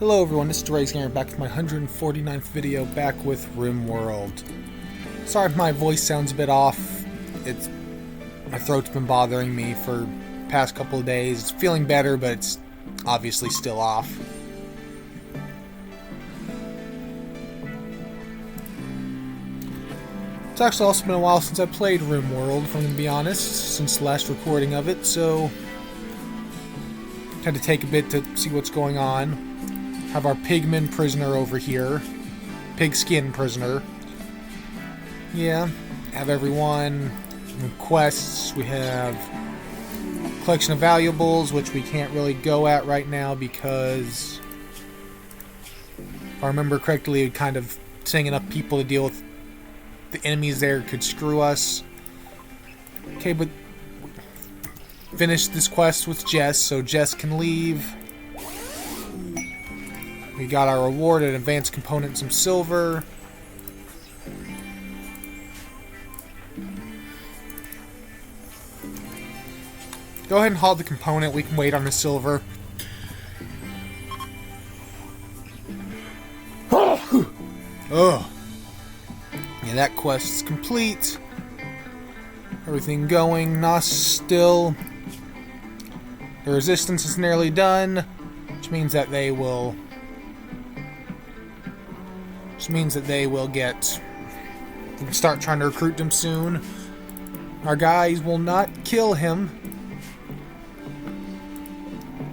Hello everyone, this is RazedGamer back with my 149th video, back with Rimworld. Sorry if my voice sounds a bit off. My throat's been bothering me for the past couple of days. It's feeling better, but it's obviously still off. It's actually also been a while since I played Rimworld, if I'm going to be honest, since the last recording of it, so had to take a bit to see what's going on. Have our pigman prisoner over here. Pigskin prisoner. Yeah. Have everyone. Quests. We have collection of valuables, which we can't really go at right now because, if I remember correctly, kind of setting enough people to deal with the enemies there could screw us. Okay, but finish this quest with Jess, so Jess can leave. We got our reward, an advanced component, and some silver. Go ahead and haul the component. We can wait on the silver. Ugh. Yeah, that quest is complete. Everything going. Nos still. The resistance is nearly done, which means that they will. Get. We can start trying to recruit them soon. Our guys will not kill him.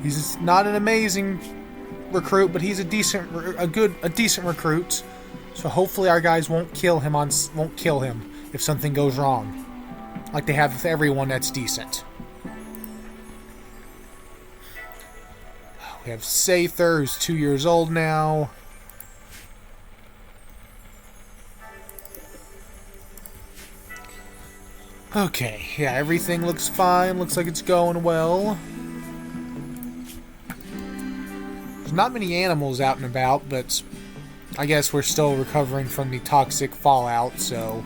He's not an amazing recruit, but he's a decent recruit. So hopefully our guys won't kill him if something goes wrong, like they have with everyone that's decent. We have Sather, who's 2 years old now. Okay, yeah, everything looks fine. Looks like it's going well. There's not many animals out and about, but I guess we're still recovering from the toxic fallout, so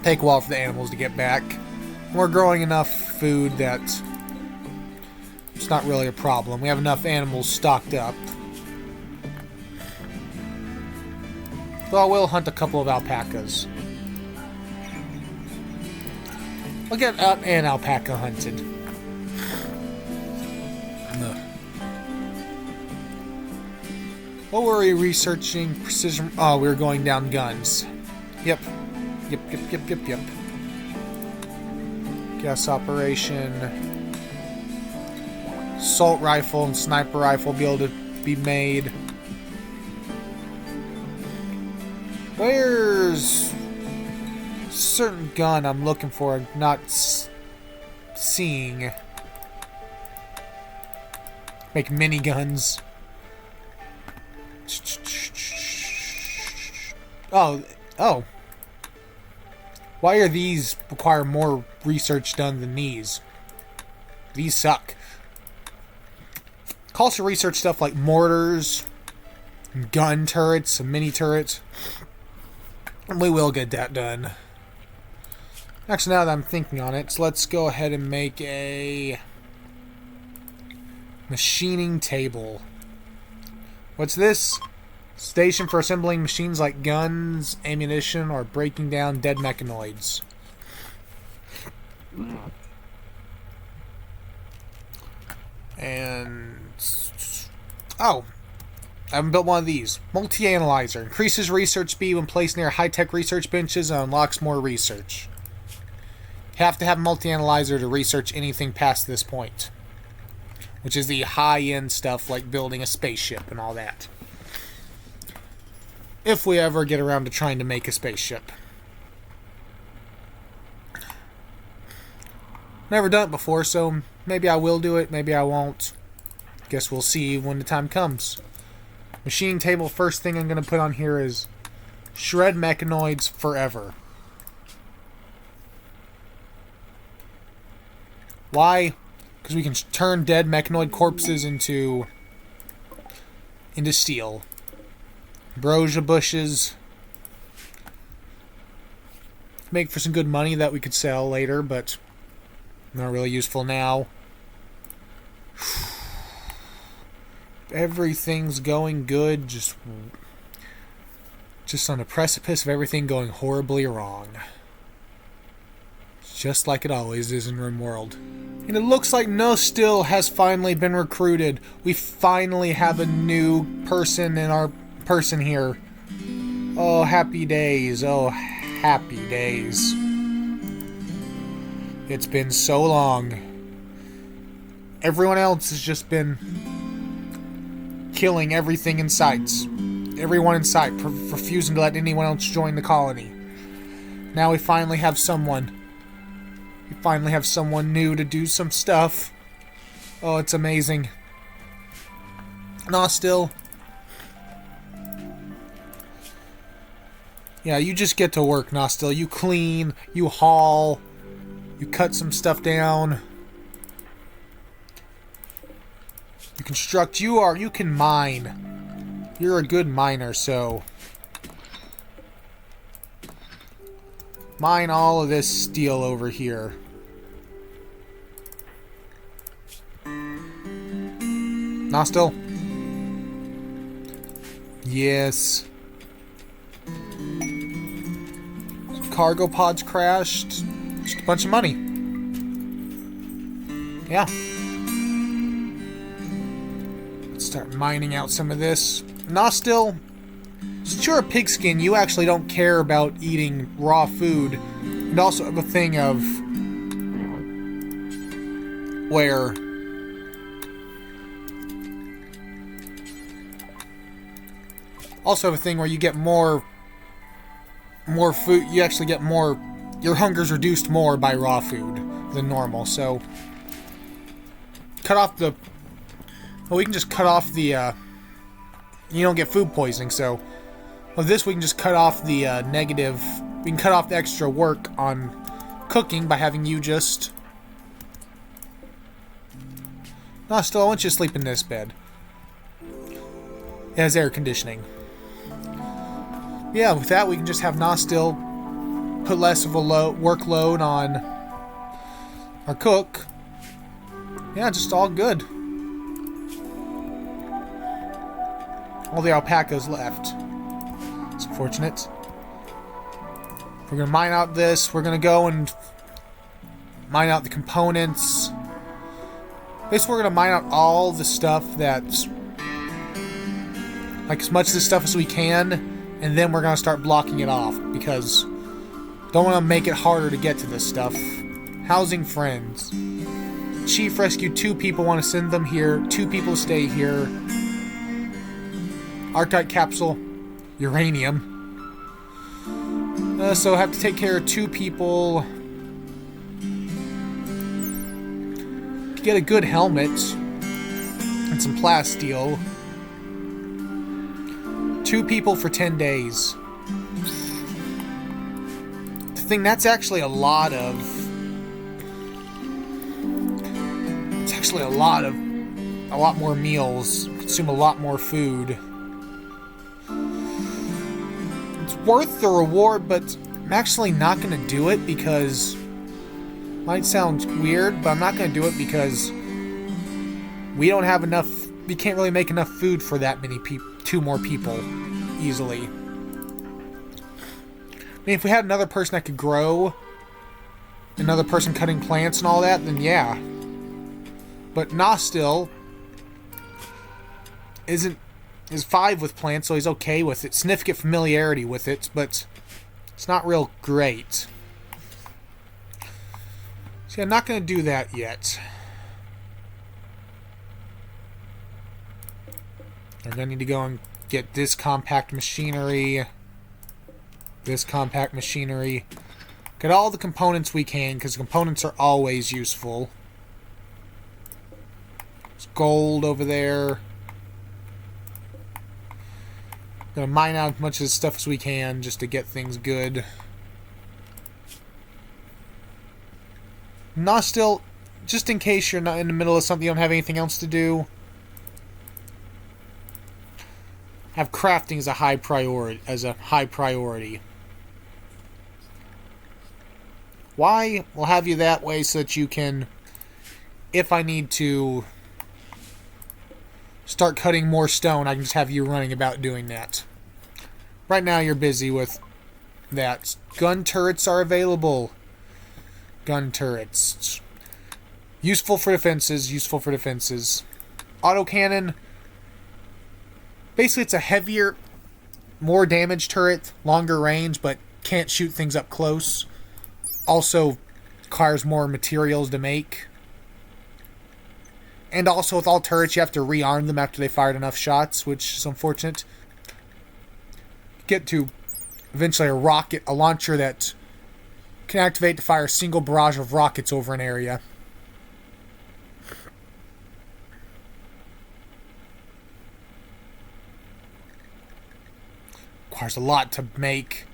take a while for the animals to get back. We're growing enough food that it's not really a problem. We have enough animals stocked up. Though I will hunt a couple of alpacas. I'll get an alpaca hunted. What were we researching? Precision. Oh, we were going down guns. Yep. Gas operation. Assault rifle and sniper rifle be able to be made. Where's a certain gun I'm looking for, not seeing? Make miniguns. Oh. Why are these require more research done than these? These suck. Calls to research stuff like mortars, gun turrets, and mini turrets. And we will get that done. Actually, now that I'm thinking on it, so let's go ahead and make a machining table. What's this? Station for assembling machines like guns, ammunition, or breaking down dead mechanoids. And oh, I haven't built one of these. Multi-analyzer. Increases research speed when placed near high-tech research benches and unlocks more research. You have to have a multi-analyzer to research anything past this point, which is the high-end stuff like building a spaceship and all that. If we ever get around to trying to make a spaceship. Never done it before, so maybe I will do it, maybe I won't. Guess we'll see when the time comes. Machining table, first thing I'm going to put on here is shred mechanoids forever. Why? Because we can turn dead mechanoid corpses into steel. Ambrosia bushes. Make for some good money that we could sell later, but not really useful now. Everything's going good, just on the precipice of everything going horribly wrong. Just like it always is in Rimworld. And it looks like No Still has finally been recruited. We finally have a new person in our person here. Oh, happy days. Oh, happy days. It's been so long. Everyone else has just been killing everything in sight. Everyone in sight, refusing to let anyone else join the colony. Now we finally have someone. We finally have someone new to do some stuff. Oh, it's amazing. Still. Yeah, you just get to work, Still. You clean, you haul, you cut some stuff down. You construct, you can mine. You're a good miner, so mine all of this steel over here. Still. Yes. Cargo pods crashed. Just a bunch of money. Yeah. Let's start mining out some of this. Still. Since you're a pigskin, you actually don't care about eating raw food. And also have a thing of where you get more food. You actually get more. Your hunger's reduced more by raw food than normal. So cut off the. Well, we can just cut off the. You don't get food poisoning. So with this, we can just cut off the negative. We can cut off the extra work on cooking by having you just. Still, I want you to sleep in this bed. It has air conditioning. Yeah, with that, we can just have Still put less of a workload on our cook. Yeah, just all good. All the alpacas left. It's unfortunate. We're going to mine out this. We're going to go and mine out the components. Basically, we're going to mine out all the stuff that's... like, as much of this stuff as we can. And then we're going to start blocking it off, because don't want to make it harder to get to this stuff. Housing friends. Chief rescued 2 people, want to send them here. 2 people stay here. Arctite capsule. Uranium. So I have to take care of 2 people. Get a good helmet. And some plasteel. 2 people for 10 days. The thing, that's actually a lot of... It's actually a lot more meals. Consume a lot more food. It's worth the reward, but I'm actually not going to do it because... Might sound weird, but I'm not going to do it because... We don't have enough... We can't really make enough food for that many people. 2 more people easily. I mean, if we had another person that could grow, another person cutting plants and all that, then yeah. But Still is 5 with plants, so he's okay with it. Significant familiarity with it, but it's not real great. See, I'm not going to do that yet. I'm going to need to go and get this compact machinery. This compact machinery. Get all the components we can, because components are always useful. There's gold over there. Gonna mine out as much of this stuff as we can, just to get things good. Still, just in case you're not in the middle of something, you don't have anything else to do. Have crafting as a high priority. Why? We'll have you that way so that you can, if I need to start cutting more stone, I can just have you running about doing that. Right now you're busy with that. Gun turrets are available. Gun turrets. Useful for defenses, useful for defenses. Autocannon. Basically it's a heavier, more damage turret, longer range, but can't shoot things up close. Also requires more materials to make. And also with all turrets you have to rearm them after they fired enough shots, which is unfortunate. Get to eventually a rocket, a launcher that can activate to fire a single barrage of rockets over an area. Requires a lot to make.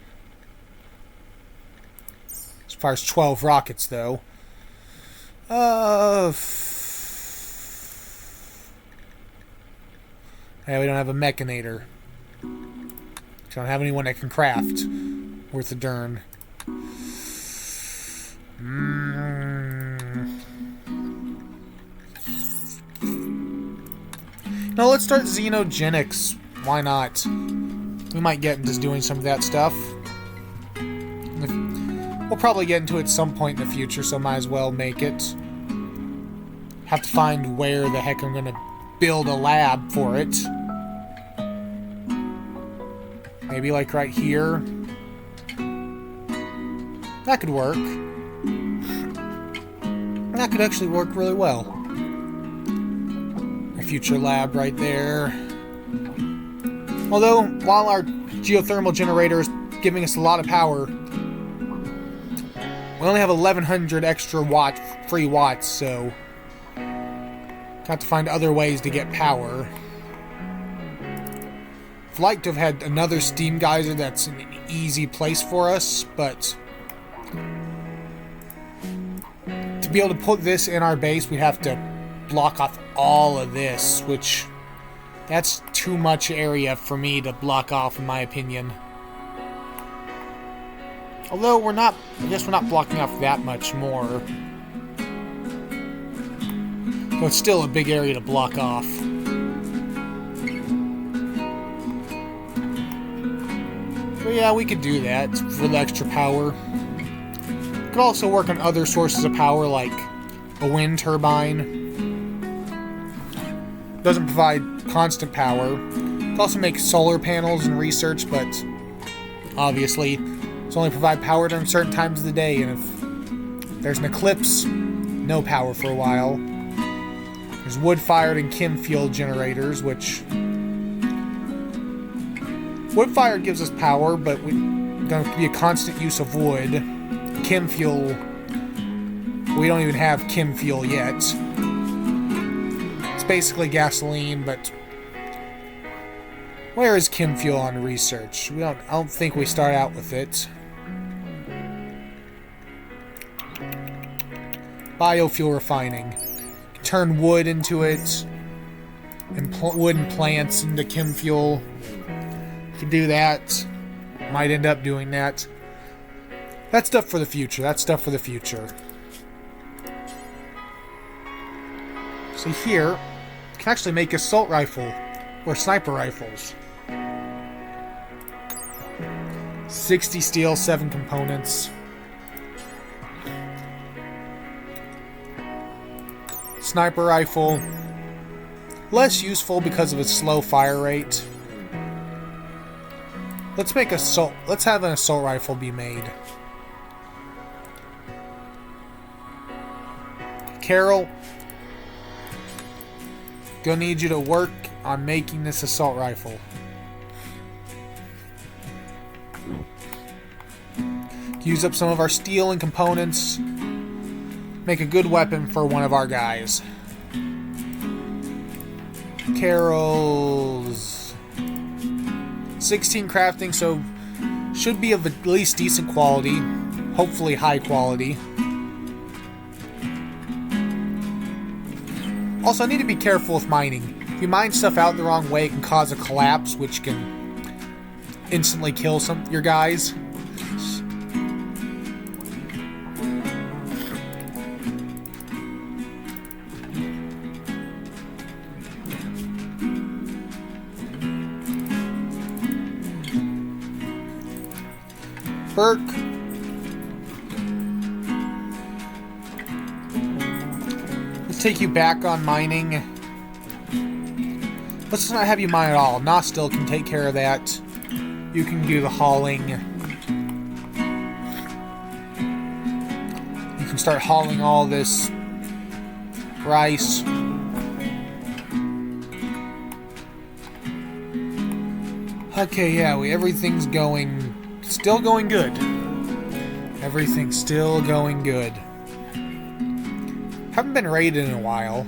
As far as 12 rockets, though. Hey, we don't have a mechanator. Don't have anyone that can craft worth a darn. No, let's start xenogenics. Why not? We might get into doing some of that stuff. We'll probably get into it some point in the future, so might as well make it. Have to find where the heck I'm gonna build a lab for it. Maybe like right here. That could work. That could actually work really well. A future lab right there. Although, while our geothermal generator is giving us a lot of power, we only have 1100 extra free watts, so got to find other ways to get power. I'd like to have had another steam geyser that's an easy place for us, but to be able to put this in our base, we have to block off all of this, which that's too much area for me to block off, in my opinion. Although I guess we're not blocking off that much more. But it's still a big area to block off. But yeah, we could do that for the extra power. Could also work on other sources of power, like a wind turbine. Doesn't provide constant power. Could also make solar panels and research, but obviously it's only provide power during certain times of the day, and if there's an eclipse, no power for a while. There's wood-fired and chem-fuel generators, which wood-fired gives us power, but going to be a constant use of wood. Chem-fuel, we don't even have chem-fuel yet. It's basically gasoline, but where is chem-fuel on research? I don't think we start out with it. Biofuel refining. Turn wood into it, and wood and plants into chem fuel. You can do that. Might end up doing that. That's stuff for the future. That's stuff for the future. So here, you can actually make assault rifle or sniper rifles. 60 steel, 7 components. Sniper rifle, less useful because of its slow fire rate. Let's have an assault rifle be made. Carol, gonna need you to work on making this assault rifle. Use up some of our steel and components. Make a good weapon for one of our guys. Carol's 16 crafting, so should be of at least decent quality. Hopefully high quality. Also, I need to be careful with mining. If you mine stuff out the wrong way, it can cause a collapse, which can instantly kill your guys. Burke. Let's take you back on mining. Let's not have you mine at all. Nostil can take care of that. You can do the hauling. You can start hauling all this rice. Okay, yeah, everything's still going good. Everything's still going good. Haven't been raided in a while.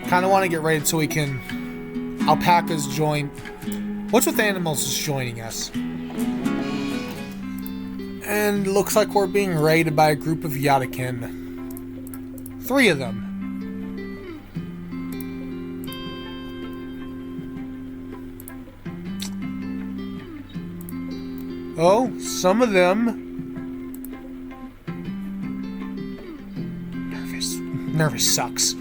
Kind of want to get raided so we can... Alpacas join... What's with animals is joining us? And looks like we're being raided by a group of Yatakin. 3 of them. Oh, some of them... Nervous sucks.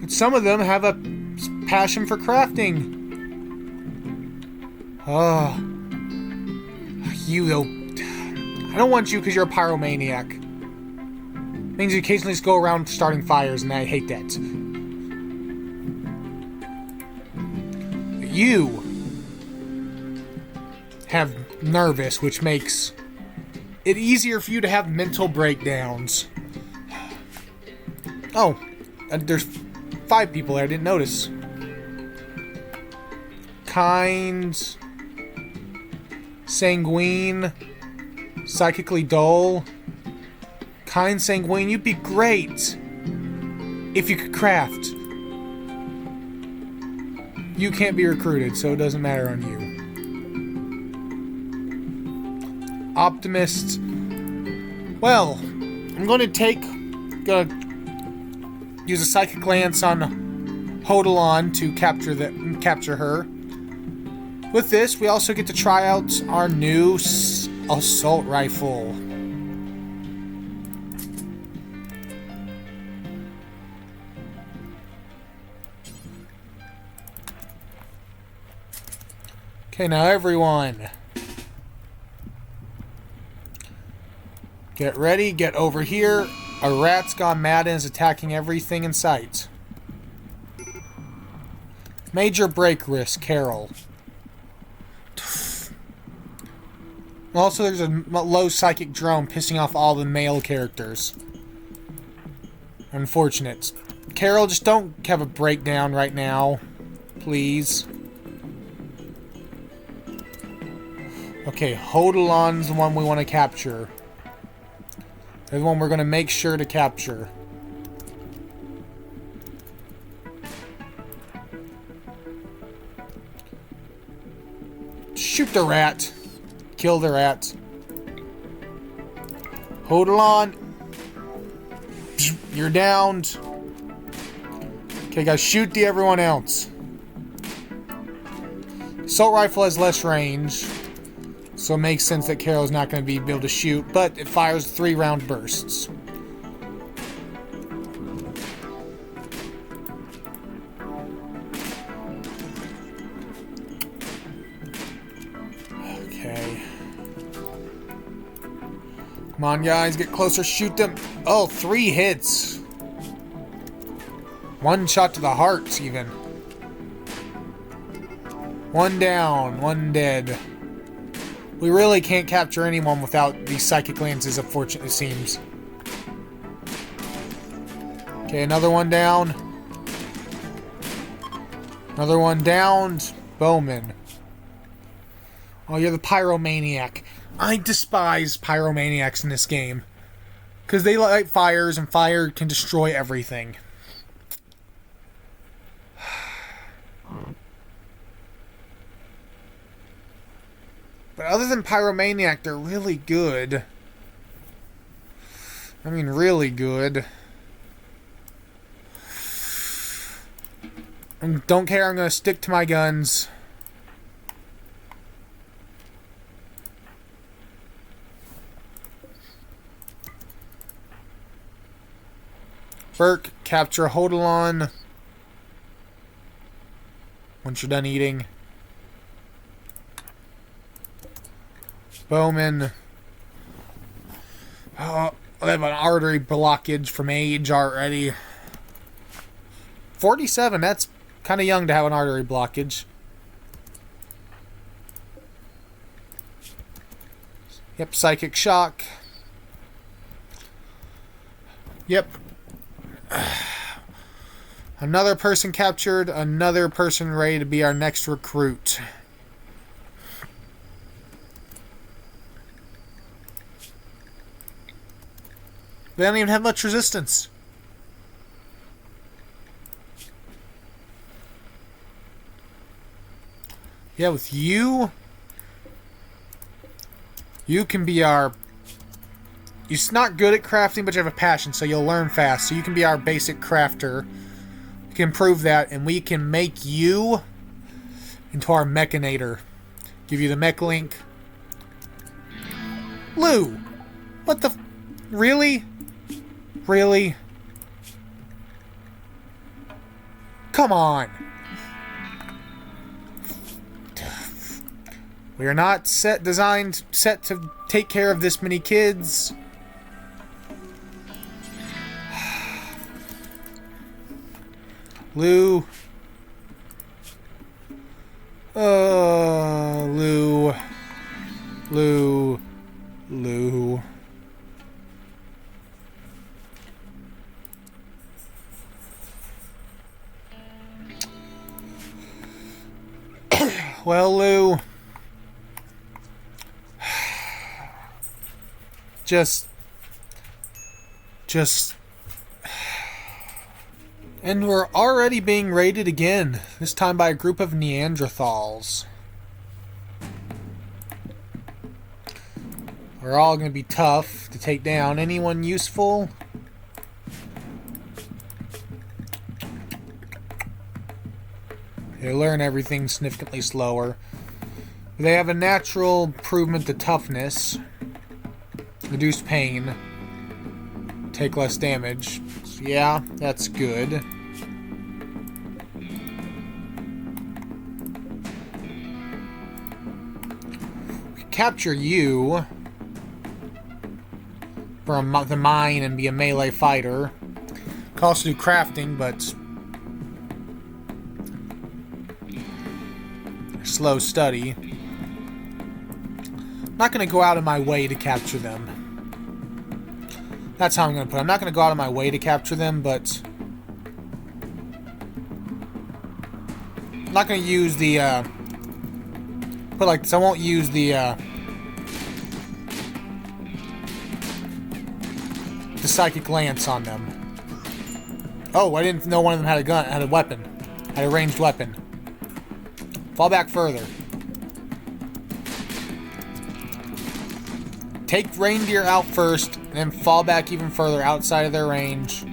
But some of them have a passion for crafting. Oh. You, though. I don't want you because you're a pyromaniac. Means you occasionally just go around starting fires, and I hate that. You have nervous, which makes it easier for you to have mental breakdowns. Oh, there's 5 people there. I didn't notice. Kind, sanguine, psychically dull. Kind, sanguine, you'd be great if you could craft. You can't be recruited, so it doesn't matter on you. Optimist. Well, I'm going to use a psychic glance on Hodalon to capture her. With this, we also get to try out our new assault rifle. Okay, now everyone. Get ready, get over here. A rat's gone mad and is attacking everything in sight. Major break risk, Carol. Also, there's a low psychic drone pissing off all the male characters. Unfortunate. Carol, just don't have a breakdown right now. Please. Okay, Hodalon's the one we want to capture. The one we're going to make sure to capture. Shoot the rat. Kill the rat. Hodalon. You're downed. Okay, guys, shoot everyone else. Assault rifle has less range. So it makes sense that Carol's not going to be able to shoot, but it fires 3-round bursts. Okay. Come on, guys, get closer, shoot them. Oh, 3 hits. 1 shot to the heart, even. 1 down, 1 dead. We really can't capture anyone without these psychic lances, unfortunately, it seems. Okay, another one down. Another one downed. Bowman. Oh, you're the pyromaniac. I despise pyromaniacs in this game. Because they light fires, and fire can destroy everything. But other than Pyromaniac, they're really good. I mean, really good. And don't care, I'm going to stick to my guns. Burke, capture Hodalon. once you're done eating. Bowman. Oh, I have an artery blockage from age already. 47, that's kind of young to have an artery blockage. Yep, psychic shock. Yep. Another person captured, another person ready to be our next recruit. They don't even have much resistance. Yeah, with you, you can be our... You're not good at crafting, but you have a passion, so you'll learn fast. So you can be our basic crafter. You can improve that, and we can make you into our mechanator. Give you the mech link. Lou! What the... Really? Really? Come on! We are not set to take care of this many kids. Lou. Lou. Lou. Lou. Well, Lou. Just. And we're already being raided again, this time by a group of Neanderthals. We're all going to be tough to take down. Anyone useful? They learn everything significantly slower. They have a natural improvement to toughness. Reduce pain. Take less damage. So yeah, that's good. We capture you from the mine and be a melee fighter. Could also do crafting, but slow study. I'm not going to go out of my way to capture them. That's how I'm going to put it. I'm not going to go out of my way to capture them, but I'm not going to use the, put it like this, I won't use the psychic lance on them. Oh, I didn't know one of them had a gun, had a weapon, had a ranged weapon. Fall back further. Take reindeer out first, and then fall back even further outside of their range.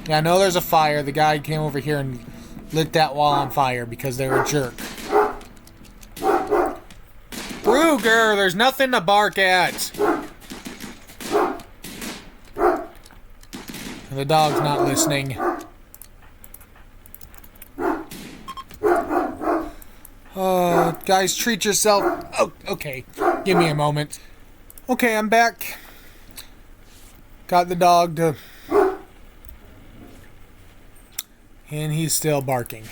Yeah, I know there's a fire. The guy came over here and lit that wall on fire because they're a jerk. Ruger, there's nothing to bark at. And the dog's not listening. Guys, treat yourself. Oh, okay. Give me a moment. Okay, I'm back. Got the dog to... And he's still barking.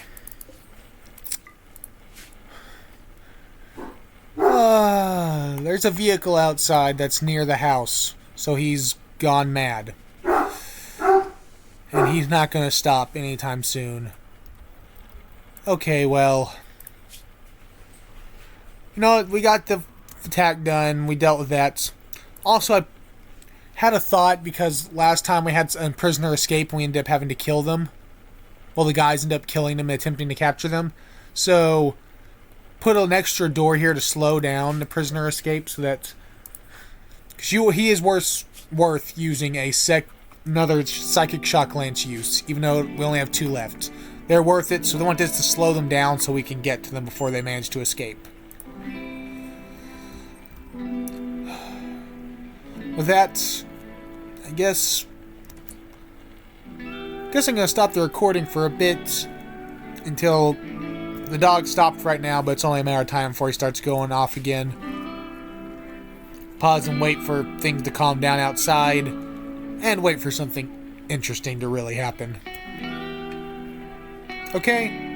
There's a vehicle outside that's near the house. So he's gone mad. And he's not going to stop anytime soon. Okay, well... You know what? We got the attack done. We dealt with that. Also, I had a thought because last time we had a prisoner escape and we ended up having to kill them. Well, the guys ended up killing them and attempting to capture them. So, put an extra door here to slow down the prisoner escape so that... Because he is worth using another psychic shock lance use, even though we only have 2 left. They're worth it, so we want this to slow them down so we can get to them before they manage to escape. With that, I guess I'm going to stop the recording for a bit. until the dog stopped right now, but it's only a matter of time before he starts going off again. Pause and wait for things to calm down outside, and wait for something interesting to really happen. Okay?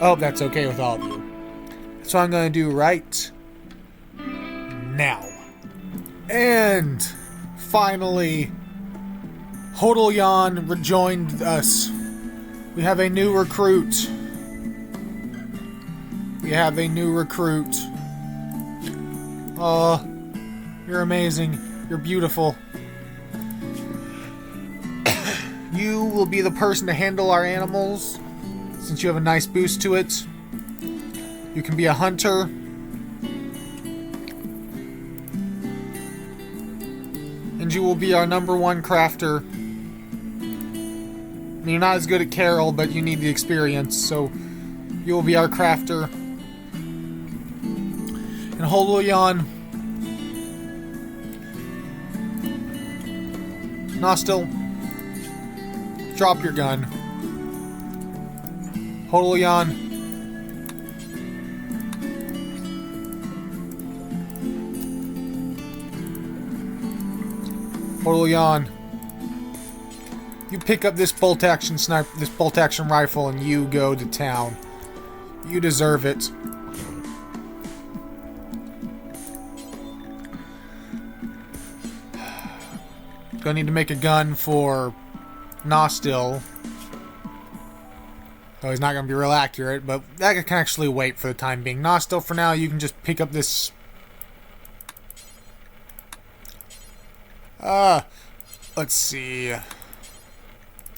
I hope that's okay with all of you. That's what I'm going to do right now. And finally, Hodolyan rejoined us. We have a new recruit. Oh, you're amazing. You're beautiful. You will be the person to handle our animals, since you have a nice boost to it. You can be a hunter. And you will be our #1 crafter. I mean, you're not as good at Carol, but you need the experience, so you will be our crafter. And Hodolyan, Nostil, drop your gun. Hodolyan, you pick up this bolt action rifle, and you go to town. You deserve it. Gonna need to make a gun for Nostil. Oh, he's not gonna be real accurate, but that can actually wait for the time being. Nostil, for now, you can just pick up this. Let's see.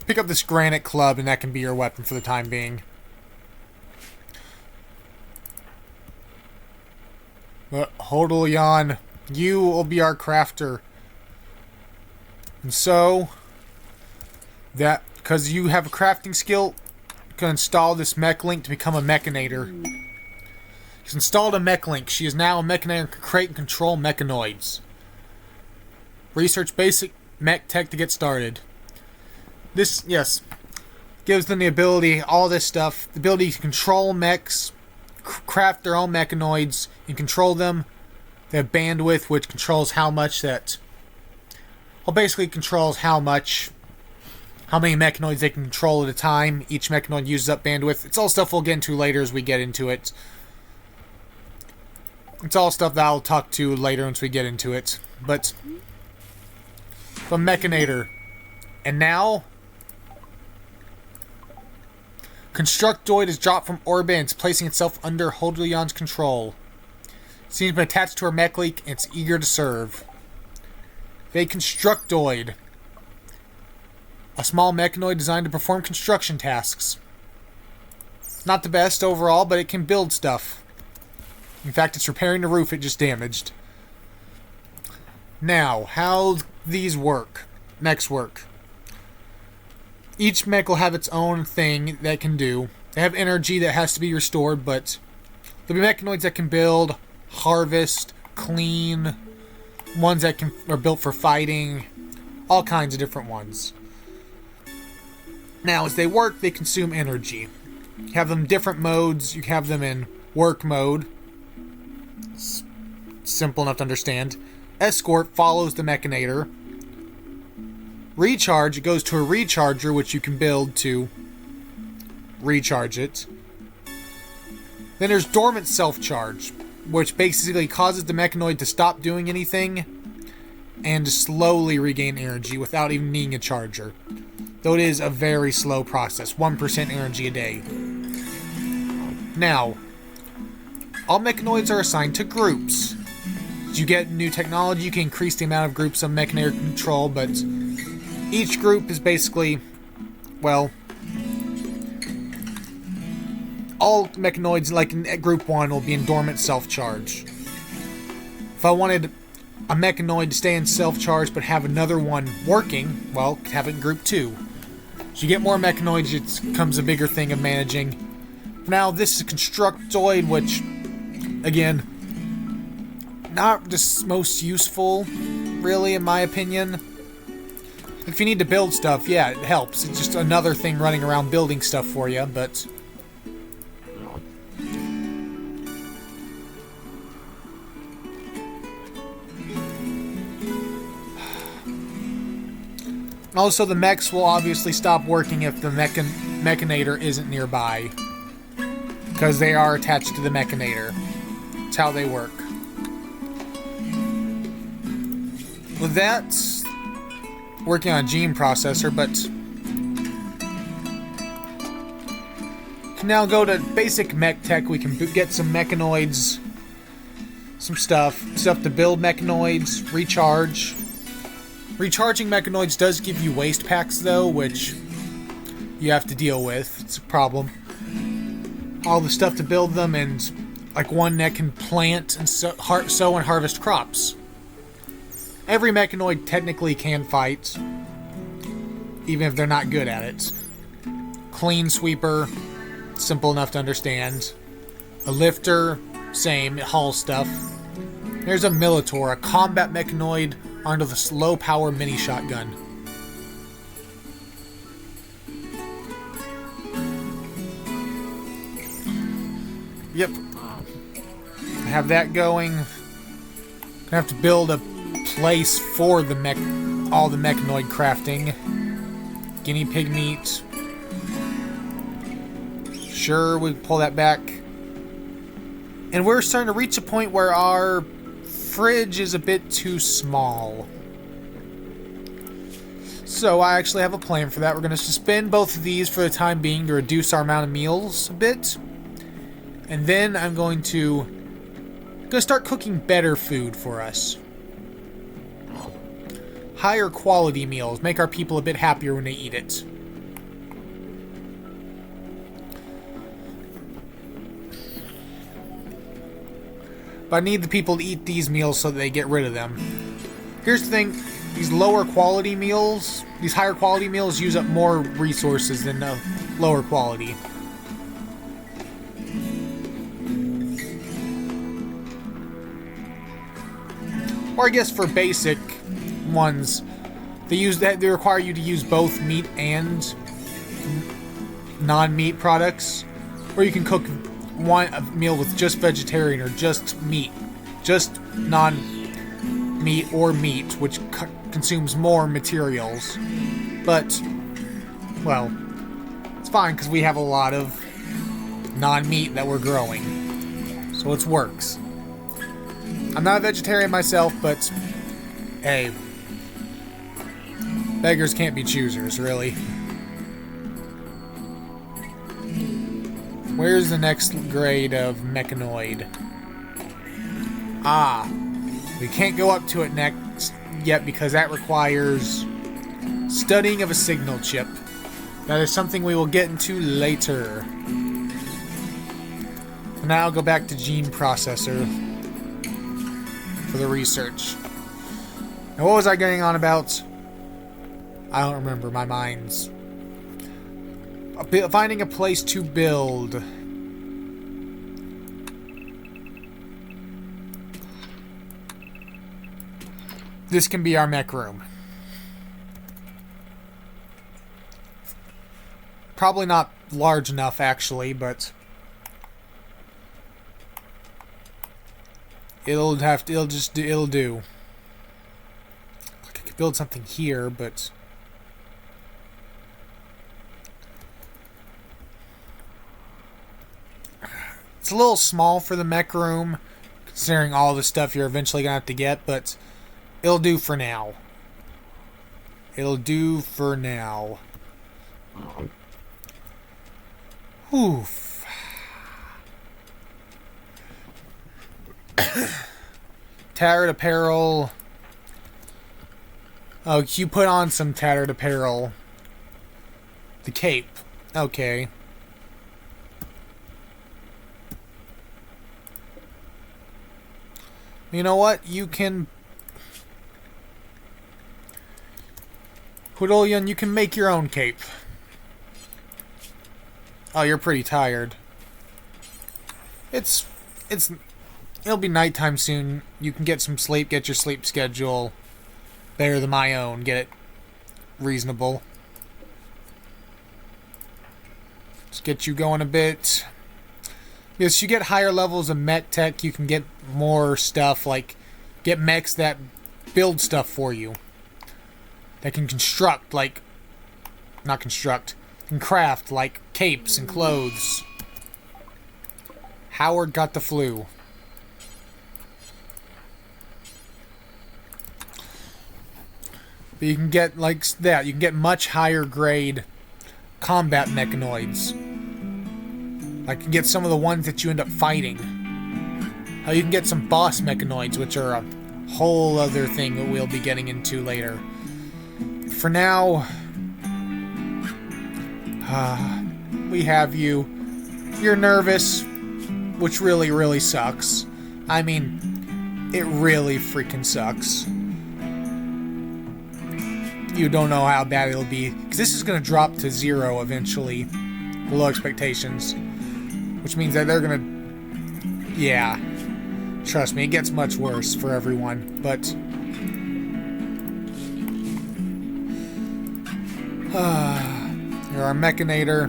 Pick up this granite club, and that can be your weapon for the time being. But Hodolyan, you will be our crafter. And so, that, because you have a crafting skill, you can install this mech link to become a mechanator. She's installed a mech link. She is now a mechanator and can create and control mechanoids. Research basic mech tech to get started. This, yes, gives them the ability, all this stuff, the ability to control mechs, craft their own mechanoids, and control them. They have bandwidth, which controls how much that... Well, basically controls how many mechanoids they can control at a time. Each mechanoid uses up bandwidth. It's all stuff we'll get into later as we get into it. It's all stuff that I'll talk to later once we get into it. But, the Mechanator. And now, Constructoid is dropped from orbit and it's placing itself under Hodolyan's control. It seems to be attached to her mech leak and it's eager to serve. A Constructoid. A small mechanoid designed to perform construction tasks. Not the best overall, but it can build stuff. In fact, it's repairing the roof it just damaged. Now, how these work. Mechs work. Each mech will have its own thing that it can do. They have energy that has to be restored, but there'll be mechanoids that can build, harvest, clean, ones that are built for fighting, all kinds of different ones. Now, as they work, they consume energy. You have them in different modes. You have them in work mode. It's simple enough to understand. Escort follows the Mechanator. Recharge, it goes to a recharger, which you can build to recharge it. Then there's Dormant Self-Charge, which basically causes the Mechanoid to stop doing anything and to slowly regain energy without even needing a charger. Though it is a very slow process, 1% energy a day. Now, all Mechanoids are assigned to groups. As you get new technology, you can increase the amount of groups of Mechanator control, but each group is basically, well, all Mechanoids, like in Group 1, will be in Dormant Self-Charge. If I wanted a Mechanoid to stay in Self-Charge but have another one working, well, could have it in Group 2. So you get more Mechanoids, it becomes a bigger thing of managing. For now, this is a Constructoid, which, again, not the most useful, really, in my opinion. If you need to build stuff, yeah, it helps. It's just another thing running around building stuff for you, but... Also, the mechs will obviously stop working if the mechanator isn't nearby. Because they are attached to the mechanator. That's how they work. With that, working on a gene processor, but can now go to basic mech tech. We can get some mechanoids, some stuff to build mechanoids, recharge. Recharging mechanoids does give you waste packs, though, which you have to deal with. It's a problem. All the stuff to build them, and like one that can plant and sow and harvest crops. Every mechanoid technically can fight, even if they're not good at it. Clean sweeper, simple enough to understand. A lifter, same, it hauls stuff. There's a Militor, a combat mechanoid armed with a low-power mini shotgun. Yep. I have that going. Gonna have to build a place for the all the mechanoid crafting. Guinea pig meat. Sure, we pull that back. And we're starting to reach a point where our fridge is a bit too small. So I actually have a plan for that. We're going to suspend both of these for the time being to reduce our amount of meals a bit. And then I'm going to start cooking better food for us. Higher quality meals. Make our people a bit happier when they eat it. But I need the people to eat these meals so that they get rid of them. Here's the thing. These lower quality meals, these higher quality meals use up more resources than the lower quality. Or I guess for basic ones, they require you to use both meat and non-meat products. Or you can cook a meal with just vegetarian or just meat. Just non-meat or meat, which consumes more materials. But, well, it's fine because we have a lot of non-meat that we're growing. So it works. I'm not a vegetarian myself, but hey, beggars can't be choosers, really. Where's the next grade of mechanoid? Ah, we can't go up to it next yet because that requires studying of a signal chip. That is something we will get into later. And now I'll go back to gene processor for the research. Now what was I getting on about? I don't remember, my mind's... Finding a place to build. This can be our mech room. Probably not large enough, actually, but it'll do. I could build something here, but it's a little small for the mech room, considering all the stuff you're eventually gonna have to get, but it'll do for now. It'll do for now. Oof. Tattered apparel. Oh, you put on some tattered apparel. The cape. Okay. You know what? You can... Hudolian, you can make your own cape. Oh, you're pretty tired. It'll be nighttime soon. You can get some sleep, get your sleep schedule better than my own. Get it reasonable. Let's get you going a bit. As you get higher levels of mech tech, you can get more stuff, like get mechs that build stuff for you. That can construct, like, not construct, can craft, like, capes and clothes. Howard got the flu. But you can get, like that, you can get much higher grade combat mechanoids. Like, you can get some of the ones that you end up fighting. You can get some boss mechanoids, which are a whole other thing that we'll be getting into later. For now, we have you. You're nervous, which really, really sucks. I mean, it really freaking sucks. You don't know how bad it'll be, because this is going to drop to 0 eventually, below expectations. Which means that they're going to... Yeah. Trust me, it gets much worse for everyone, but... You're our Mechanator.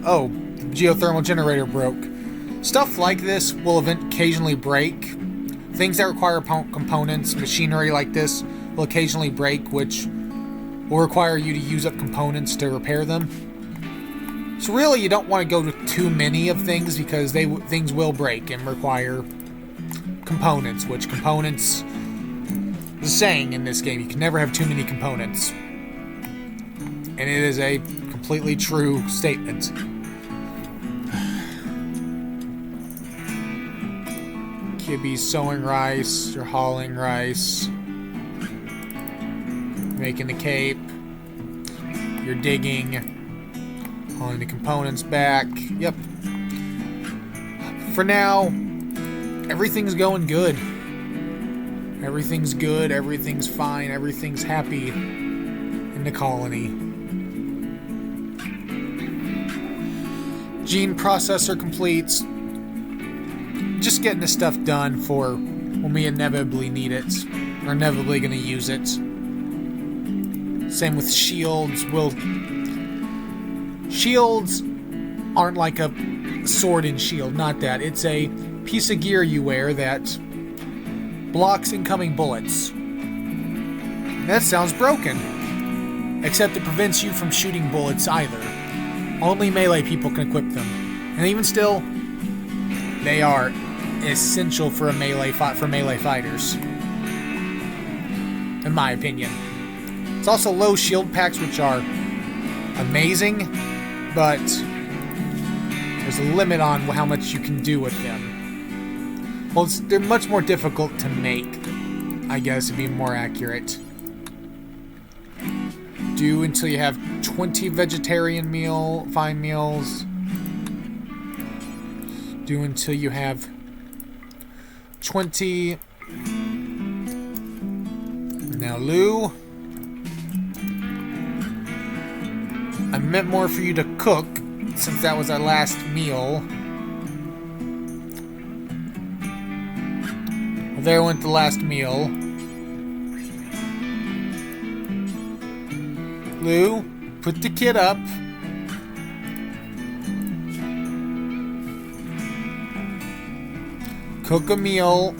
Oh, the geothermal generator broke. Stuff like this will occasionally break. Things that require components, machinery like this, will occasionally break, which will require you to use up components to repair them. So really, you don't want to go to too many of things, because things will break and require components, which components... There's a saying in this game, you can never have too many components. And it is a completely true statement. Kibby's sowing rice, you're hauling rice. Making the cape. You're digging. Hauling the components back. Yep. For now, everything's going good. Everything's good, everything's fine, everything's happy in the colony. Gene processor completes. Just getting this stuff done for when we inevitably need it. We're inevitably going to use it. Same with shields. Shields aren't like a sword and shield, not that. It's a piece of gear you wear that blocks incoming bullets. That sounds broken. Except it prevents you from shooting bullets either. Only melee people can equip them. And even still, they are essential for melee fighters. In my opinion. It's also low shield packs, which are amazing, but there's a limit on how much you can do with them. Well, they're much more difficult to make, I guess, to be more accurate. Do until you have 20 vegetarian fine meals. Do until you have 20... Now, Lou... I meant more for you to cook, since that was our last meal. Well, there went the last meal. Lou, put the kid up. Cook a meal.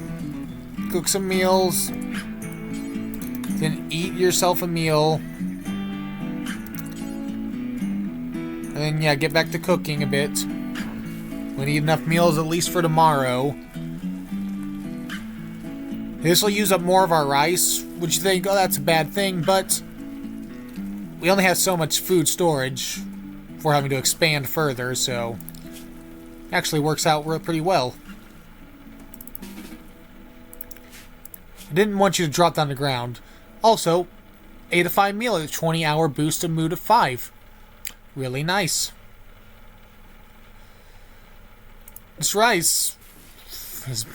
Cook some meals. Then eat yourself a meal. And then, yeah, get back to cooking a bit. We need enough meals at least for tomorrow. This will use up more of our rice, which you think, oh, that's a bad thing, but we only have so much food storage before having to expand further, so it actually works out pretty well. I didn't want you to drop down the ground. Also, ate a 5 meal at a 20-hour boost of mood of 5. Really nice. This rice is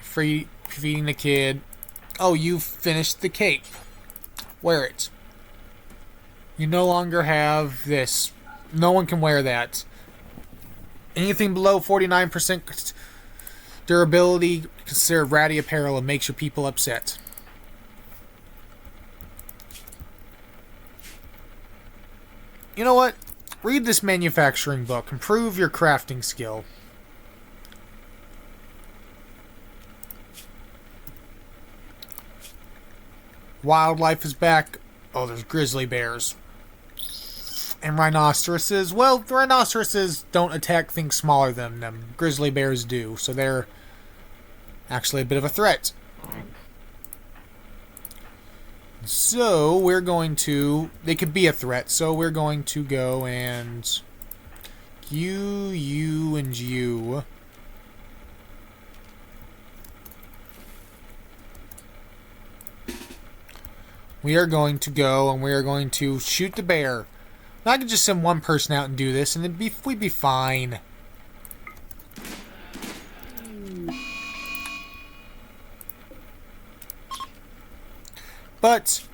feeding the kid. Oh, you finished the cape. Wear it. You no longer have this. No one can wear that. Anything below 49% durability, considered ratty apparel and makes your people upset. You know what? Read this manufacturing book. Improve your crafting skill. Wildlife is back. Oh, there's grizzly bears. And rhinoceroses. Well, the rhinoceroses don't attack things smaller than them. Grizzly bears do. So they're actually a bit of a threat. So we're going to... They could be a threat. So we're going to go and... You, and you... We are going to go and we are going to shoot the bear. Now I could just send one person out and do this and we'd be fine. But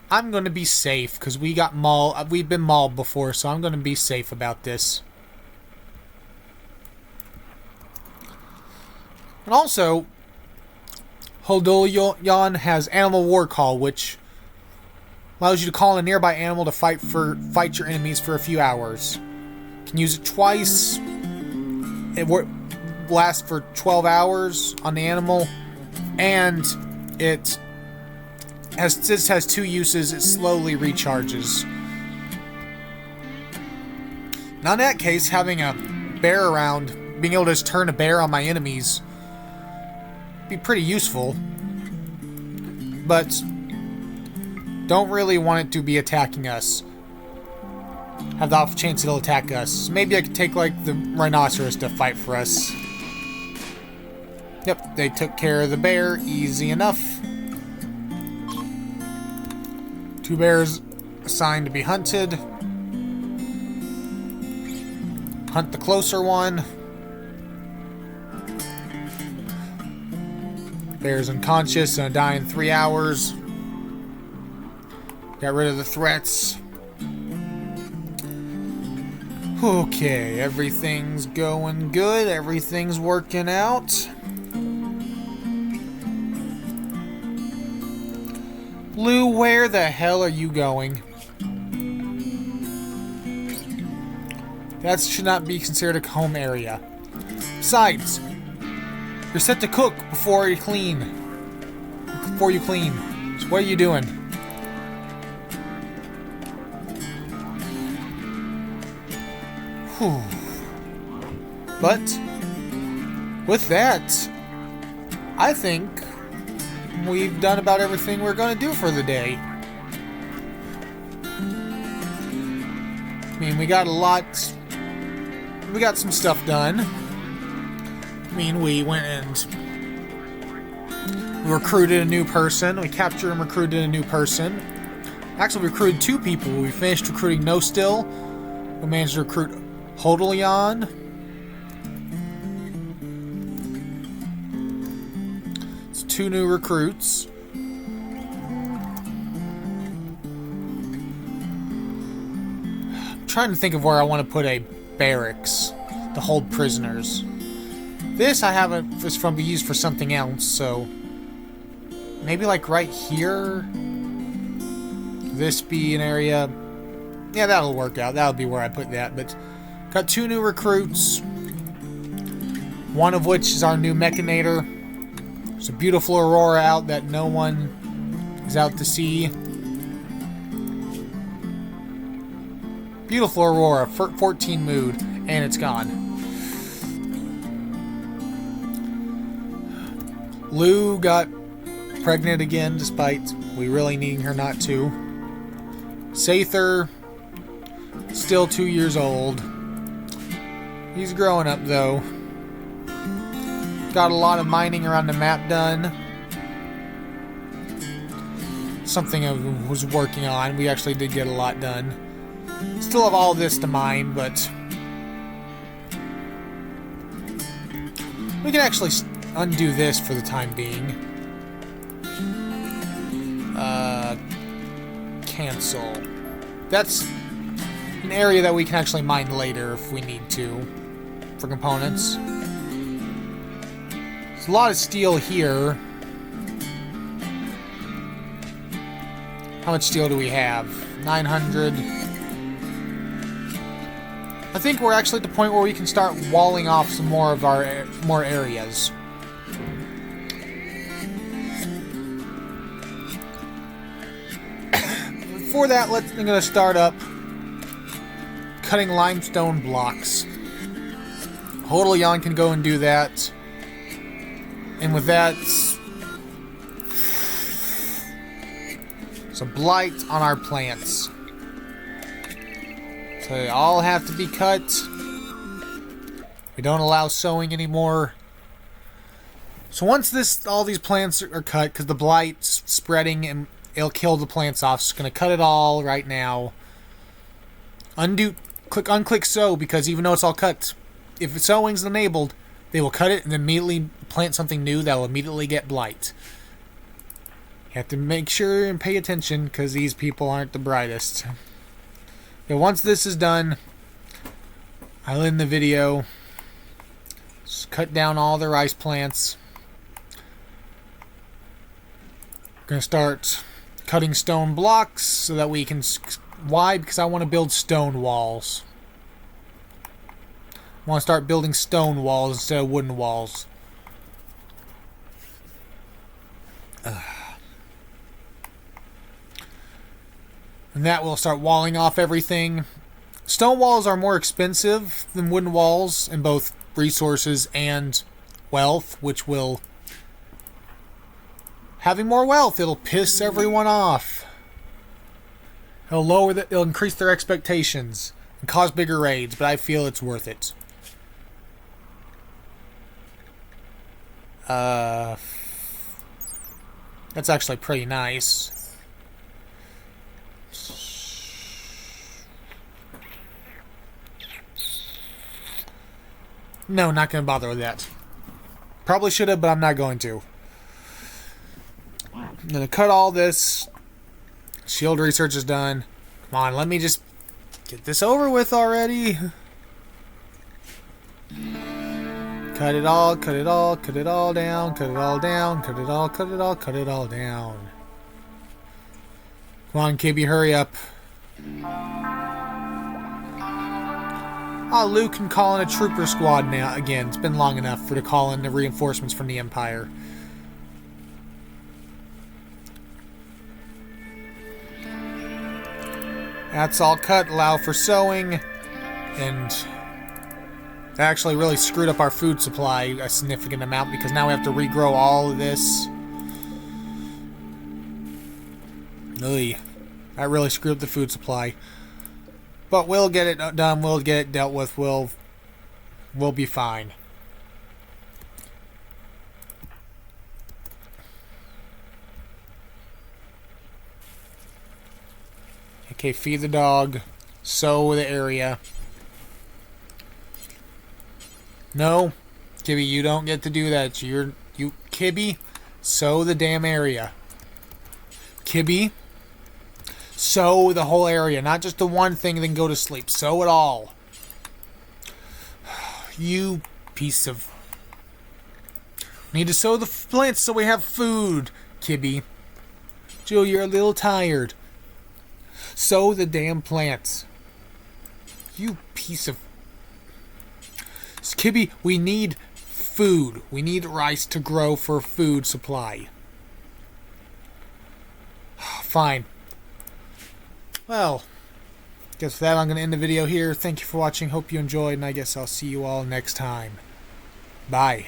I'm going to be safe because we got mauled. We've been mauled before, so I'm going to be safe about this. And also, Holdolion has Animal War Call, which allows you to call in a nearby animal to fight your enemies for a few hours. You can use it twice. It lasts for 12 hours on the animal, and this has two uses. It slowly recharges. Now in that case, having a bear around, being able to just turn a bear on my enemies, be pretty useful. But don't really want it to be attacking us. Have the off chance it'll attack us. Maybe I could take like the rhinoceros to fight for us. Yep, they took care of the bear. Easy enough. 2 bears assigned to be hunted. Hunt the closer one. Bear's unconscious and die in 3 hours. Got rid of the threats. Okay, everything's going good. Everything's working out. Lou, where the hell are you going? That should not be considered a home area. Besides, you're set to cook before you clean. So what are you doing? Whew. But with that, I think we've done about everything we're going to do for the day. I mean, we got some stuff done. I mean, we went and recruited a new person. We captured and recruited a new person. Actually, we recruited 2 people. We finished recruiting No Still. We managed to recruit Holdolion. It's 2 new recruits. I'm trying to think of where I want to put a barracks to hold prisoners. This I haven't is from be used for something else, so maybe like right here. This be an area. Yeah, that'll work out. That'll be where I put that. But got 2 new recruits. One of which is our new Mechanator. There's a beautiful aurora out that no one is out to see. Beautiful aurora, 14 mood, and it's gone. Lou got pregnant again, despite we really needing her not to. Sather, still 2 years old. He's growing up, though. Got a lot of mining around the map done. Something I was working on. We actually did get a lot done. Still have all this to mine, but we can actually undo this for the time being. Cancel. That's an area that we can actually mine later if we need to. for components. There's a lot of steel here. How much steel do we have? 900. I think we're actually at the point where we can start walling off some more of our more areas. Before that, I'm gonna start up cutting limestone blocks. Hodelion can go and do that. And with that, it's a blight on our plants. So they all have to be cut. We don't allow sowing anymore. So once all these plants are cut, because the blight's spreading and it'll kill the plants off, so I'm going to cut it all right now. Unclick sow, because even though it's all cut, if sowing's enabled, they will cut it and immediately plant something new that will immediately get blight. You have to make sure and pay attention, because these people aren't the brightest. But once this is done, I'll end the video. Just cut down all the rice plants. I'm going to start cutting stone blocks so that we can... Why? Because I want to build stone walls. I want to start building stone walls instead of wooden walls. And that will start walling off everything. Stone walls are more expensive than wooden walls in both resources and wealth, which will... Having more wealth, it'll piss everyone off. It'll increase their expectations and cause bigger raids, but I feel it's worth it. That's actually pretty nice. No, not going to bother with that. Probably should have, but I'm not going to. I'm going to cut all this. Shield research is done. Come on, let me just get this over with already. Cut it all, cut it all, cut it all down, cut it all down, cut it all, cut it all, cut it all down. Come on, Kibby, hurry up. Ah, Luke can call in a trooper squad now again. It's been long enough to call in the reinforcements from the Empire. That's all cut. Allow for sowing. And that actually really screwed up our food supply a significant amount, because now we have to regrow all of this. Ugh. That really screwed up the food supply. But we'll get it done. We'll get it dealt with. We'll be fine. Okay, feed the dog. Sow the area. No, Kibby, you don't get to do that. You Kibby, sow the damn area. Kibby, sow the whole area, not just the one thing, then go to sleep. Sow it all. You piece of... We need to sow the plants so we have food, Kibby. Joe, you're a little tired. Sow the damn plants. You piece of... Kibby, we need food. We need rice to grow for food supply. Fine. Well, guess with that, I'm going to end the video here. Thank you for watching. Hope you enjoyed, and I guess I'll see you all next time. Bye.